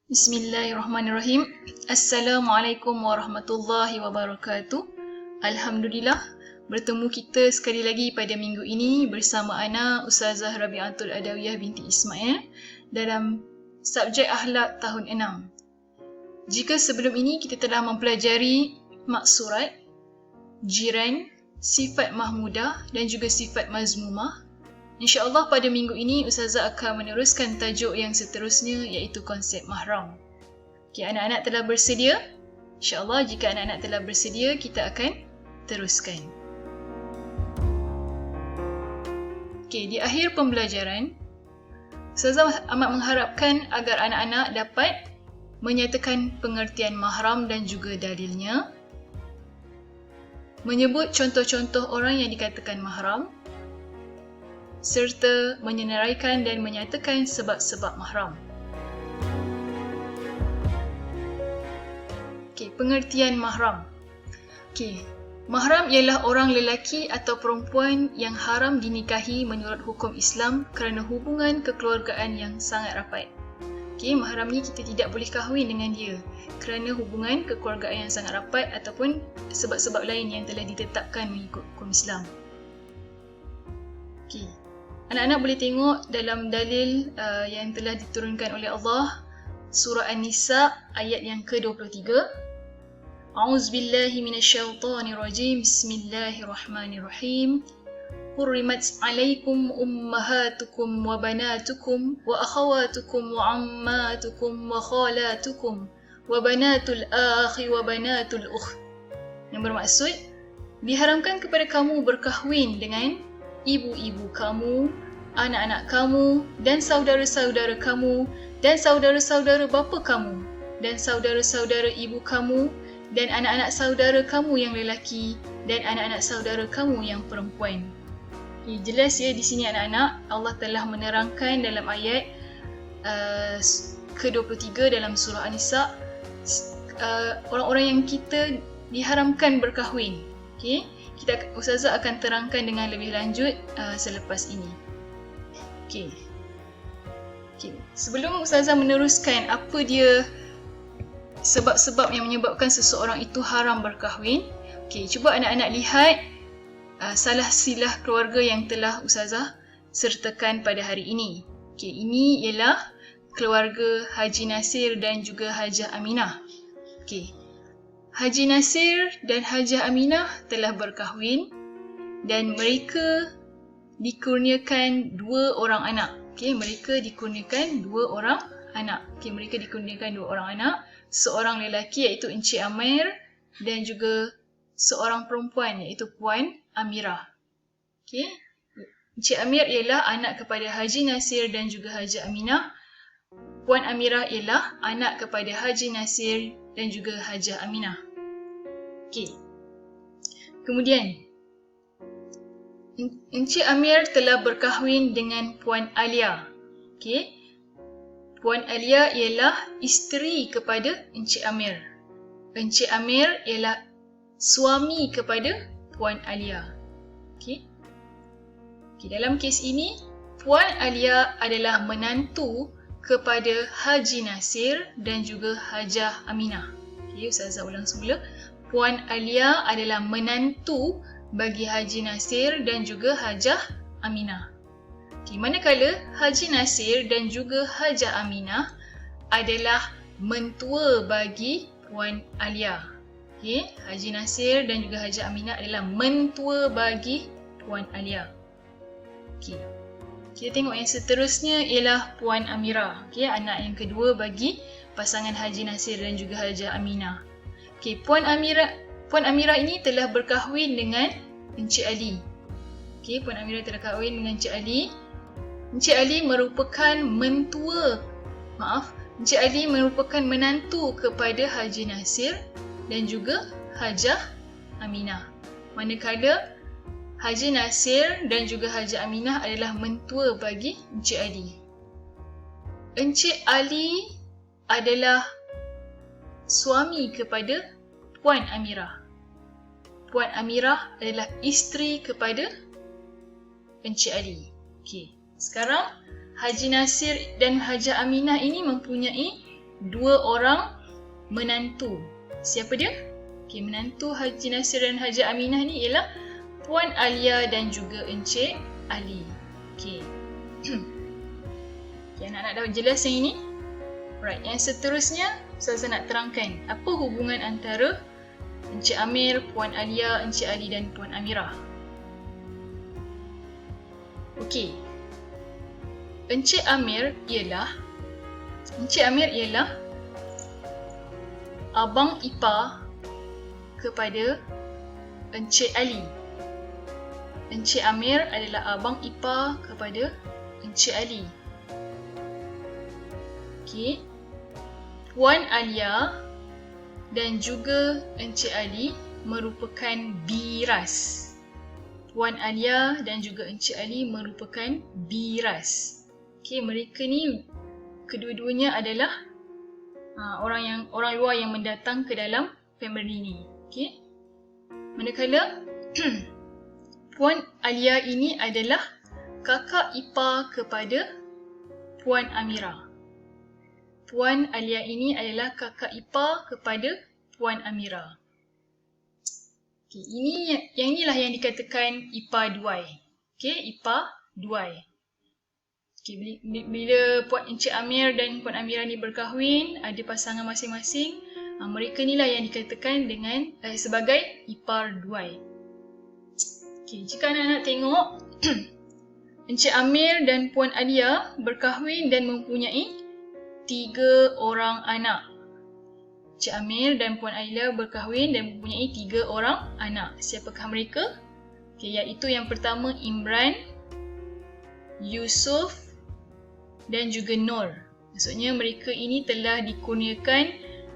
Bismillahirrahmanirrahim. Assalamualaikum warahmatullahi wabarakatuh. Alhamdulillah, bertemu kita sekali lagi pada minggu ini bersama ana Ustazah Rabi'atul Adawiyah binti Ismail dalam subjek akhlak tahun 6. Jika sebelum ini kita telah mempelajari maksurat, jiran, sifat mahmudah dan juga sifat mazmumah, InsyaAllah pada minggu ini Ustazah akan meneruskan tajuk yang seterusnya iaitu konsep mahram. Okey, anak-anak telah bersedia? InsyaAllah jika anak-anak telah bersedia, kita akan teruskan. Okey, di akhir pembelajaran, Ustazah amat mengharapkan agar anak-anak dapat menyatakan pengertian mahram dan juga dalilnya, menyebut contoh-contoh orang yang dikatakan mahram, serta menyenaraikan dan menyatakan sebab-sebab mahram. Okey, pengertian mahram. Okey, mahram ialah orang lelaki atau perempuan yang haram dinikahi menurut hukum Islam kerana hubungan kekeluargaan yang sangat rapat. Okey, mahram ni kita tidak boleh kahwin dengan dia kerana hubungan kekeluargaan yang sangat rapat ataupun sebab-sebab lain yang telah ditetapkan mengikut hukum Islam. Okey. Anak-anak boleh tengok dalam dalil yang telah diturunkan oleh Allah, surah An-Nisa ayat yang ke-23. A'udzubillahi minasyaitonirrajim. Bismillahirrahmanirrahim. Hurrimat 'alaikum ummahatukum wa banatukum wa akhawatukum wa ammatukum wa khalatukum wa banatul akhi wa banatul ukht. Yang bermaksud, diharamkan kepada kamu berkahwin dengan ibu-ibu kamu, anak-anak kamu, dan saudara-saudara kamu, dan saudara-saudara bapa kamu, dan saudara-saudara ibu kamu, dan anak-anak saudara kamu yang lelaki, dan anak-anak saudara kamu yang perempuan. Jelas ya di sini anak-anak, Allah telah menerangkan dalam ayat ke-23 dalam surah An-Nisa, orang-orang yang kita diharamkan berkahwin. Okay? Ustazah akan terangkan dengan lebih lanjut selepas ini. Okey. Sebelum Ustazah meneruskan apa dia sebab-sebab yang menyebabkan seseorang itu haram berkahwin, cuba anak-anak lihat salah silah keluarga yang telah Ustazah sertakan pada hari ini. Ini ialah keluarga Haji Nasir dan juga Hajah Aminah. Haji Nasir dan Hajah Aminah telah berkahwin dan mereka dikurniakan dua orang anak. Mereka dikurniakan dua orang anak. Mereka dikurniakan dua orang anak, seorang lelaki iaitu Encik Amir dan juga seorang perempuan iaitu Puan Amirah. Encik Amir ialah anak kepada Haji Nasir dan juga Hajah Aminah. Puan Amirah ialah anak kepada Haji Nasir dan juga Hajah Aminah. Kemudian Encik Amir telah berkahwin dengan Puan Alia. Puan Alia ialah isteri kepada Encik Amir. Encik Amir ialah suami kepada Puan Alia. Dalam kes ini, Puan Alia adalah menantu kepada Haji Nasir dan juga Hajah Aminah. Ustazah ulang semula. Puan Alia adalah menantu bagi Haji Nasir dan juga Hajah Aminah. Manakala Haji Nasir dan juga Hajah Aminah adalah mentua bagi Puan Alia. Haji Nasir dan juga Hajah Aminah adalah mentua bagi Puan Alia. Kita tengok yang seterusnya ialah Puan Amirah. Anak yang kedua bagi pasangan Haji Nasir dan juga Hajah Aminah. Puan Amirah ini telah berkahwin dengan Encik Ali. Puan Amirah telah kahwin dengan Encik Ali. Encik Ali merupakan Encik Ali merupakan menantu kepada Haji Nasir dan juga Hajah Aminah. Manakala Haji Nasir dan juga Hajah Aminah adalah mentua bagi Encik Ali. Encik Ali adalah suami kepada Puan Amirah. Puan Amirah adalah isteri kepada Encik Ali. Sekarang Haji Nasir dan Hajah Aminah ini mempunyai dua orang menantu. Siapa dia? Okey, menantu Haji Nasir dan Haji Aminah ni ialah Puan Alia dan juga Encik Ali. Okey. Okay, anak-anak dah jelas yang ini? Alright, yang seterusnya Ustazah nak terangkan apa hubungan antara Encik Amir, Puan Alia, Encik Ali dan Puan Amirah. Okey. Encik Amir ialah abang ipar kepada Encik Ali. Encik Amir adalah abang ipar kepada Encik Ali. Okey. Puan Alia dan juga Encik Ali merupakan biras. Puan Alia dan juga Encik Ali merupakan biras. Okey, mereka ni kedua-duanya adalah orang luar yang mendatang ke dalam family ni. Okey. Manakala Puan Alia ini adalah kakak ipar kepada Puan Amirah. Puan Alia ini adalah kakak ipar kepada Puan Amirah. Okey, yang inilah yang dikatakan ipar duai. Okey, ipar duai. Okey, bila Puan Encik Amir dan Puan Amirah ni berkahwin, ada pasangan masing-masing, mereka inilah yang dikatakan dengan sebagai ipar duai. Okey, jika anak-anak tengok Encik Amir dan Puan Alia berkahwin dan mempunyai 3 orang anak. Encik Amir dan Puan Alia berkahwin dan mempunyai 3 orang anak. Siapakah mereka? Okey, iaitu yang pertama Imran, Yusuf dan juga Nur. Maksudnya mereka ini telah dikurniakan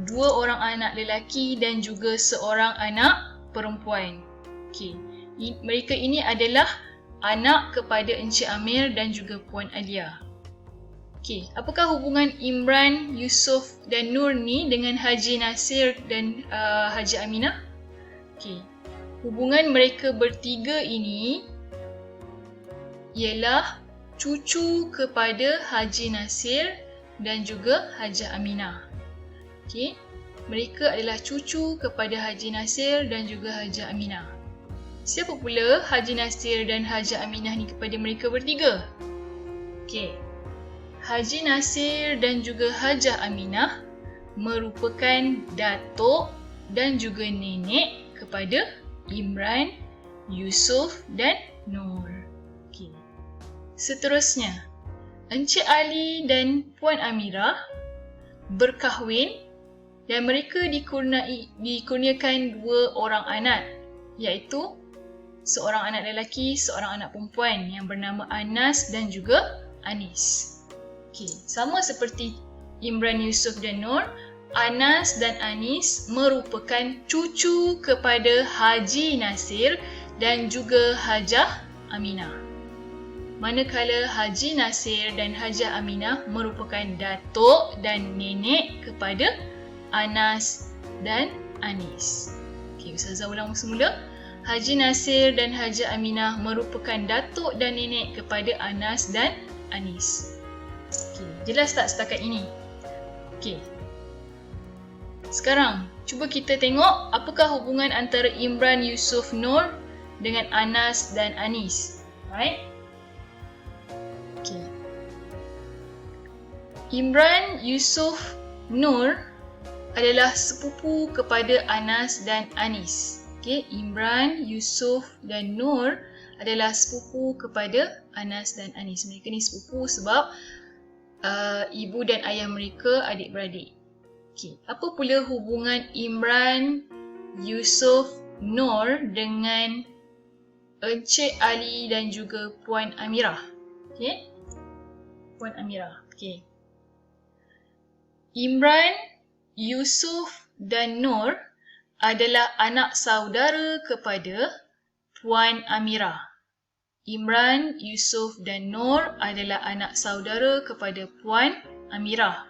2 orang anak lelaki dan juga seorang anak perempuan. Okey. Mereka ini adalah anak kepada Encik Amir dan juga Puan Alia. Okey, apakah hubungan Imran, Yusuf dan Nur ni dengan Haji Nasir dan Haji Aminah? Okey, hubungan mereka bertiga ini ialah cucu kepada Haji Nasir dan juga Haji Aminah. Okey, mereka adalah cucu kepada Haji Nasir dan juga Haji Aminah. Siapa pula Haji Nasir dan Haji Aminah ni kepada mereka bertiga? Okey, Haji Nasir dan juga Hajah Aminah merupakan datuk dan juga nenek kepada Imran, Yusuf dan Nur. Okey. Seterusnya, Encik Ali dan Puan Amirah berkahwin dan mereka dikurniakan 2 orang anak, iaitu seorang anak lelaki, seorang anak perempuan yang bernama Anas dan juga Anis. Okey, sama seperti Imran, Yusuf dan Nur, Anas dan Anis merupakan cucu kepada Haji Nasir dan juga Hajah Aminah. Manakala Haji Nasir dan Hajah Aminah merupakan datuk dan nenek kepada Anas dan Anis. Okey, Ustazah ulang semula. Haji Nasir dan Hajah Aminah merupakan datuk dan nenek kepada Anas dan Anis. Okey, jelas tak setakat ini? Okey. Sekarang, cuba kita tengok apakah hubungan antara Imran, Yusuf, Nur dengan Anas dan Anis. Alright? Okey. Imran, Yusuf, Nur adalah sepupu kepada Anas dan Anis. Okey, Imran, Yusuf dan Nur adalah sepupu kepada Anas dan Anis. Mereka ni sepupu sebab ibu dan ayah mereka adik-beradik. Okey, apa pula hubungan Imran, Yusuf, Nur dengan Encik Ali dan juga Puan Amirah? Okey. Puan Amirah. Okey. Imran, Yusuf dan Nur adalah anak saudara kepada Puan Amirah. Imran, Yusuf dan Nur adalah anak saudara kepada Puan Amirah.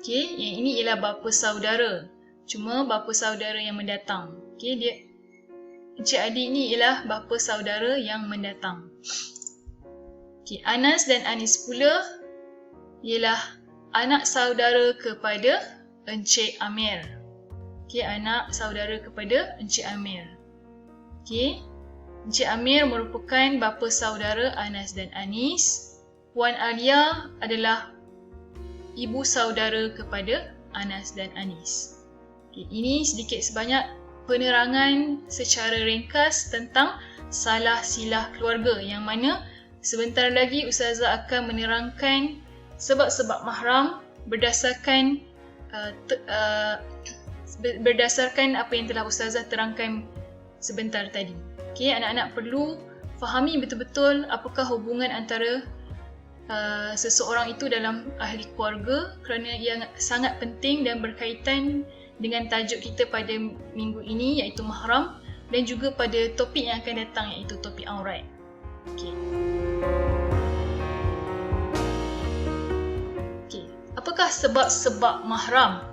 Okey, yang ini ialah bapa saudara. Cuma bapa saudara yang mendatang. Okey, Encik Adi ni ialah bapa saudara yang mendatang. Okey, Anas dan Anis pula ialah anak saudara kepada Encik Amir. Okey, anak saudara kepada Encik Amir. Okey, Encik Amir merupakan bapa saudara Anas dan Anis. Puan Alia adalah ibu saudara kepada Anas dan Anis. Okay, ini sedikit sebanyak penerangan secara ringkas tentang salah silah keluarga, yang mana sebentar lagi Ustazah akan menerangkan sebab-sebab mahram berdasarkan apa yang telah Ustazah terangkan sebentar tadi. Okay, anak-anak perlu fahami betul-betul apakah hubungan antara seseorang itu dalam ahli keluarga, kerana ia sangat penting dan berkaitan dengan tajuk kita pada minggu ini, iaitu mahram, dan juga pada topik yang akan datang, iaitu topik aurat. Okay. Apakah sebab-sebab mahram?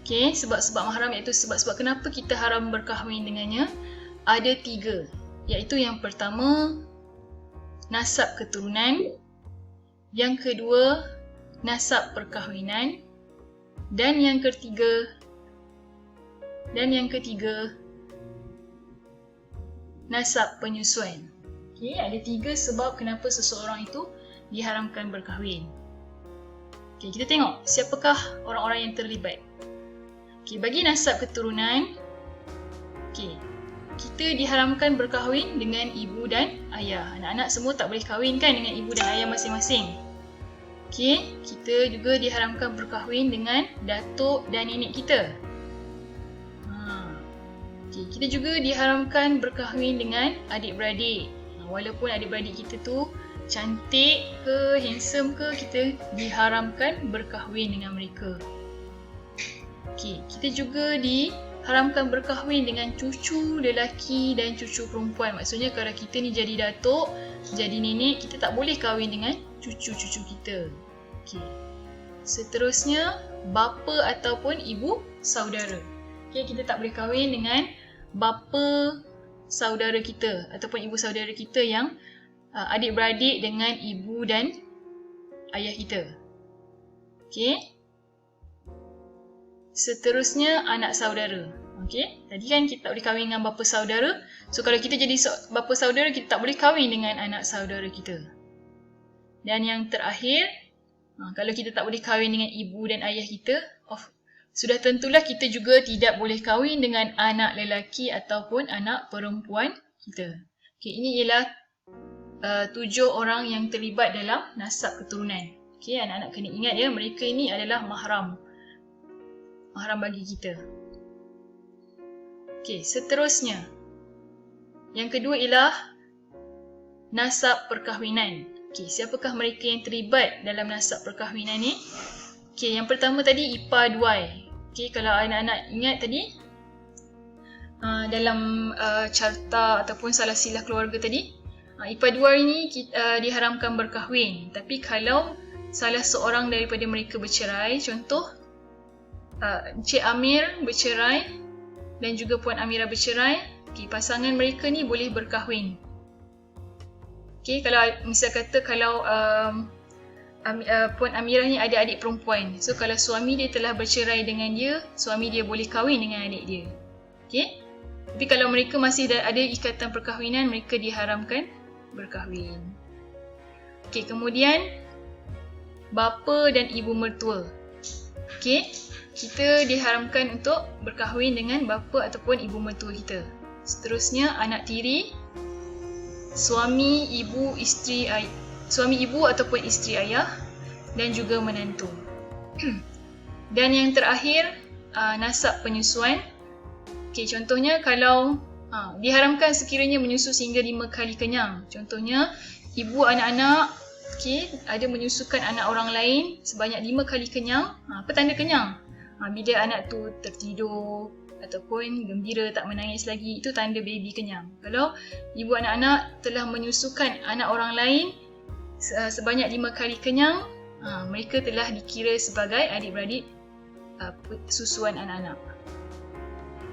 Okay, sebab-sebab mahram iaitu sebab-sebab kenapa kita haram berkahwin dengannya. Ada 3, iaitu yang pertama, nasab keturunan. Yang kedua, nasab perkahwinan. Dan yang ketiga, nasab penyusuan. Okay, ada 3 sebab kenapa seseorang itu diharamkan berkahwin. Okay, kita tengok siapakah orang-orang yang terlibat. Okay, bagi nasab keturunan, okay, kita diharamkan berkahwin dengan ibu dan ayah. Anak-anak semua tak boleh kahwin kan dengan ibu dan ayah masing-masing. Okey, kita juga diharamkan berkahwin dengan datuk dan nenek kita. Okey, kita juga diharamkan berkahwin dengan adik-beradik. Walaupun adik-beradik kita tu cantik ke, handsome ke, kita diharamkan berkahwin dengan mereka. Okey, kita juga diharamkan berkahwin dengan cucu lelaki dan cucu perempuan. Maksudnya kalau kita ni jadi datuk, jadi nenek, kita tak boleh kahwin dengan cucu-cucu kita. Okay. Seterusnya, bapa ataupun ibu saudara. Okay, kita tak boleh kahwin dengan bapa saudara kita ataupun ibu saudara kita yang adik-beradik dengan ibu dan ayah kita. Okay. Seterusnya, anak saudara. Okay. Tadi kan kita tak boleh kahwin dengan bapa saudara. So, kalau kita jadi bapa saudara, kita tak boleh kahwin dengan anak saudara kita. Dan yang terakhir, kalau kita tak boleh kahwin dengan ibu dan ayah kita, sudah tentulah kita juga tidak boleh kahwin dengan anak lelaki ataupun anak perempuan kita. Okay, ini ialah 7 orang yang terlibat dalam nasab keturunan. Okay, anak-anak kena ingat ya, mereka ini adalah mahram. Mahram bagi kita. Okay, seterusnya. Yang kedua ialah nasab perkahwinan. Okay, siapakah mereka yang terlibat dalam nasab perkahwinan ni? Okay, yang pertama tadi ipar-duai. Okay, kalau anak-anak ingat tadi, dalam carta ataupun salah silah keluarga tadi, ipar-duai ni diharamkan berkahwin. Tapi kalau salah seorang daripada mereka bercerai, contoh Encik Amir bercerai dan juga Puan Amira bercerai, okay, pasangan mereka ni boleh berkahwin. Okay, kalau misal kata kalau Puan Amira ni ada adik perempuan, so kalau suami dia telah bercerai dengan dia, suami dia boleh kahwin dengan adik dia. Okay? Tapi kalau mereka masih ada ikatan perkahwinan, mereka diharamkan berkahwin. Okay, kemudian bapa dan ibu mertua. Okay, kita diharamkan untuk berkahwin dengan bapa ataupun ibu mertua kita. Seterusnya, anak tiri, suami ibu ataupun isteri ayah, dan juga menantu. Dan yang terakhir, nasab penyusuan. Okay, contohnya kalau diharamkan sekiranya menyusu sehingga 5 kali kenyang. Contohnya, ibu anak-anak ada menyusukan anak orang lain sebanyak 5 kali kenyang. Apa tanda kenyang? Bila anak tu tertidur ataupun gembira, tak menangis lagi, itu tanda baby kenyang. Kalau ibu anak-anak telah menyusukan anak orang lain sebanyak 5 kali kenyang, mereka telah dikira sebagai adik-beradik susuan anak-anak.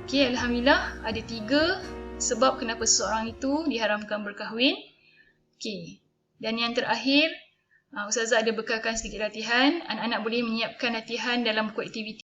Okay, Alhamdulillah ada 3 sebab kenapa seseorang itu diharamkan berkahwin. Okay. Dan yang terakhir, Ustazah ada bekalkan sedikit latihan. Anak-anak boleh menyiapkan latihan dalam buku aktiviti